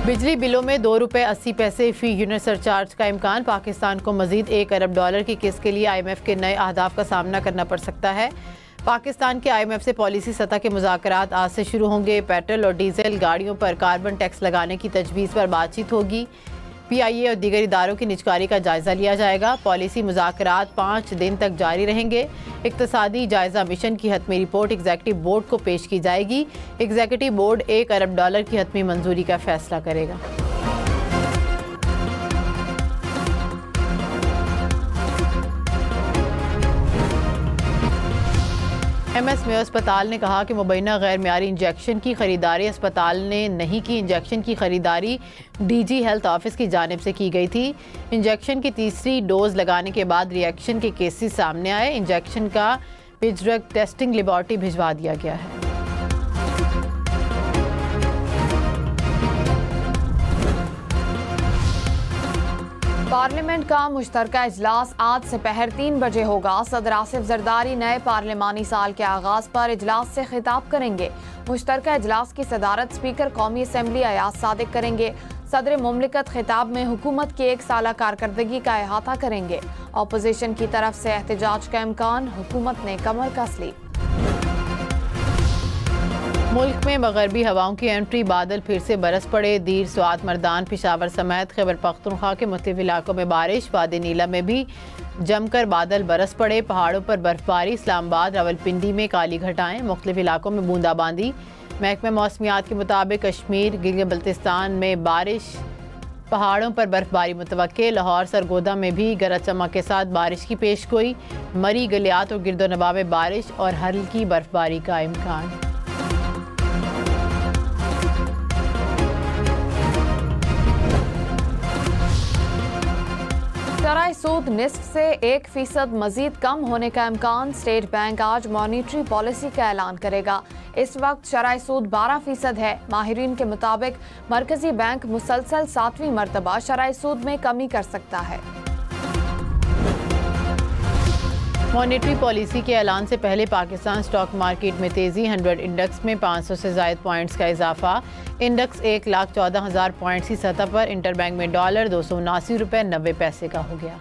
बिजली बिलों में ₹2.80 फी यूनिट सरचार्ज का इम्कान। पाकिस्तान को मजीद $1 अरब की किस्त के लिए IMF के नए अहदाफ का सामना करना पड़ सकता है। पाकिस्तान के IMF से पॉलिसी सतह के मुज़ाकरात आज से शुरू होंगे। पेट्रोल और डीजल गाड़ियों पर कार्बन टैक्स लगाने की तजवीज़ पर बातचीत होगी। PIA और दीगर इदारों की निजकारी का जायजा लिया जाएगा। पॉलिसी मुज़ाकरात 5 दिन तक जारी रहेंगे। इक्तसादी जायजा मिशन की हतमी रिपोर्ट एग्जीक्यूटिव बोर्ड को पेश की जाएगी। एग्जीक्यूटिव बोर्ड $1 अरब की हतमी मंजूरी का फैसला करेगा। MS मेयो अस्पताल ने कहा कि मुबैना गैर मियारी इंजेक्शन की खरीदारी अस्पताल ने नहीं की। इंजेक्शन की खरीदारी DG हेल्थ ऑफिस की जानिब से की गई थी। इंजेक्शन की तीसरी डोज लगाने के बाद रिएक्शन के केसेस सामने आए। इंजेक्शन का पिट्सबर्ग टेस्टिंग लेबॉर्ट्री भिजवा दिया गया है। पार्लियामेंट का मुश्तरका इजलास आज दोपहर 3 बजे होगा। सदर आसिफ जरदारी नए पार्लिमानी साल के आगाज पर इजलास से खिताब करेंगे। मुश्तरका इजलास की सदारत स्पीकर कौमी असम्बली अयाज सादिक करेंगे। सदर मुमलिकत खिताब में हुकूमत की 1 साला कारकर्दगी का अहाता करेंगे। अपोजिशन की तरफ से एहतजाज का इम्कान, हुकूमत ने कमर कस ली। मुल्क में मगरबी हवाओं की एंट्री, बादल फिर से बरस पड़े। दीर, स्वात, मर्दान, पिशावर समेत खैबर पख्तूनख्वा के मुख्तलिफ इलाकों में बारिश। वादी नीला में भी जमकर बादल बरस पड़े। पहाड़ों पर बर्फबारी। इस्लामाबाद, रावलपिंडी में काली घटाएं। मुख्तलिफ इलाकों में बूंदाबांदी। महकमा मौसमियात के मुताबिक कश्मीर, गिलगित बल्तिस्तान में बारिश, पहाड़ों पर बर्फबारी मुतवक्के। लाहौर, सरगोदा में भी गरज चमक के साथ बारिश की पेशगोई। मरी, गलियात और गिरदोनवा में बारिश और हल्की बर्फबारी का इम्कान। शरह सूद निस्फ से 1% मजीद कम होने का इम्कान। स्टेट बैंक आज मॉनिटरी पॉलिसी का ऐलान करेगा। इस वक्त शरह सूद 12% है। माहिरीन के मुताबिक मरकजी बैंक मुसलसल 7वीं मरतबा शरह सूद में कमी कर सकता है। मॉनेटरी पॉलिसी के ऐलान से पहले पाकिस्तान स्टॉक मार्केट में तेजी। 100 इंडेक्स में 500 से ज़ायद पॉइंट्स का इजाफा। इंडेक्स 1,14,000 पॉइंट्स की सतह पर। इंटरबैंक में डॉलर $279.90 का हो गया।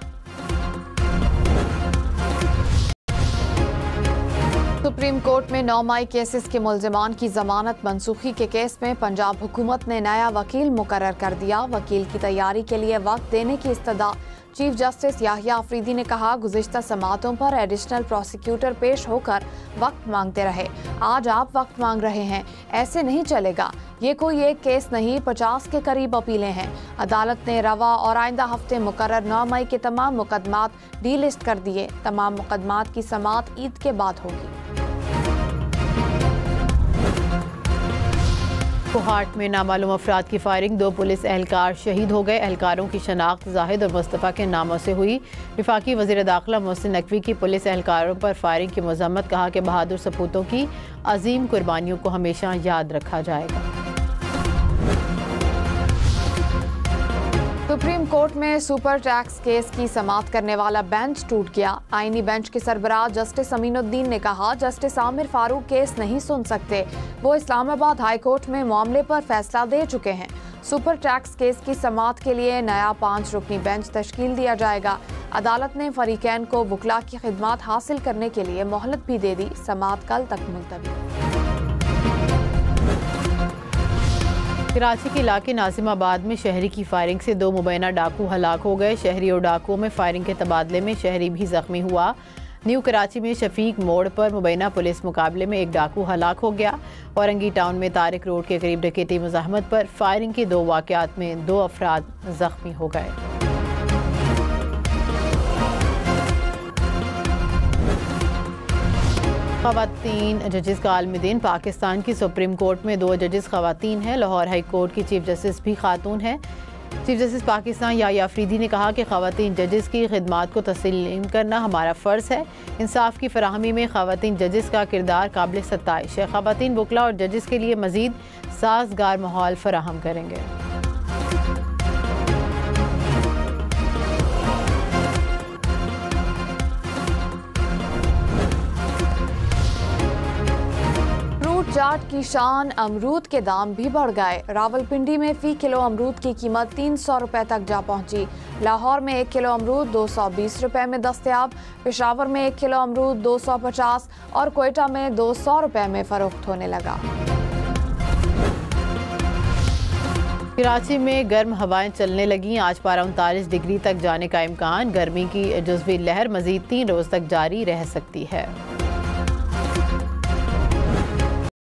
सुप्रीम कोर्ट में 9 मई केसेस के मुल्जिमान की जमानत मनसूखी के केस में पंजाब हुकूमत ने नया वकील मुकर्रर कर दिया। वकील की तैयारी के लिए वक्त देने की इस्तदा। चीफ जस्टिस याहिया अफरीदी ने कहा, गुज़िश्ता समातों पर एडिशनल प्रोसिक्यूटर पेश होकर वक्त मांगते रहे। आज आप वक्त मांग रहे हैं, ऐसे नहीं चलेगा। ये कोई एक केस नहीं, 50 के करीब अपीलें हैं। अदालत ने रवा और आइंदा हफ्ते मुकर्रर 9 मई के तमाम मुकदमात डी लिस्ट कर दिए। तमाम मुकदमात की समाअत ईद के बाद होगी। कोहाट में नामालूम अफराद की फायरिंग, 2 पुलिस एहलकार शहीद हो गए। एहलकारों की शनाख्त जाहिद और मुस्तफ़ा के नामों से हुई। वफाकी वज़ीर दाखिला मोहसिन नकवी की पुलिस एहलकारों पर फायरिंग की मज़म्मत। कहा कि बहादुर सपूतों की अजीम कुर्बानियों को हमेशा याद रखा जाएगा। सुप्रीम कोर्ट में सुपर टैक्स केस की समाअत करने वाला बेंच टूट गया। आईनी बेंच के सरबराह जस्टिस अमीनुद्दीन ने कहा, जस्टिस आमिर फारूक केस नहीं सुन सकते। वो इस्लामाबाद हाई कोर्ट में मामले पर फैसला दे चुके हैं। सुपर टैक्स केस की समाअत के लिए नया 5 रुकनी बेंच तश्कील दिया जाएगा। अदालत ने फरीकैन को वकला की खिदमात हासिल करने के लिए मोहलत भी दे दी। समाअत कल तक मुलतवी। कराची के इलाके नाजिमाबाद में शहरी की फायरिंग से 2 मुबैना डाकू हलाक हो गए। शहरी और डाकुओं में फायरिंग के तबादले में शहरी भी जख्मी हुआ। न्यू कराची में शफीक मोड़ पर मुबैना पुलिस मुकाबले में एक डाकू हलाक हो गया। औरंगी टाउन में तारिक रोड के करीब डकैती मुज़ाहमत पर फायरिंग के 2 वाक़यात में 2 अफराद जख्मी हो गए। ख़वातीन जजेस का आलमी दिन। पाकिस्तान की सुप्रीम कोर्ट में 2 जजेस ख़वातीन हैं। लाहौर हाई कोर्ट की चीफ जस्टिस भी खातून हैं। चीफ जस्टिस पाकिस्तान याहिया अफरीदी ने कहा कि ख़वातीन जजेस की खिदमात को तस्लीम करना हमारा फ़र्ज़ है। इंसाफ की फराहमी में ख़वातीन जजेस का किरदार काबिल सत्ताइश है। ख़वातीन वकला और जजेस के लिए मज़ीद साज़गार माहौल फराहम करेंगे। जाट की शान अमरूद के दाम भी बढ़ गए। रावलपिंडी में फी किलो अमरूद की कीमत 300 रुपए तक जा पहुंची। लाहौर में 1 किलो अमरूद 220 रुपए में दस्तयाब। पेशावर में 1 किलो अमरूद 250 और कोयटा में 200 रुपए में फरोख्त होने लगा। कराची में गर्म हवाएं चलने लगीं। आज पारा 39 डिग्री तक जाने का इम्कान। गर्मी की जुज़वी लहर मज़ीद 3 रोज़ तक जारी रह सकती है।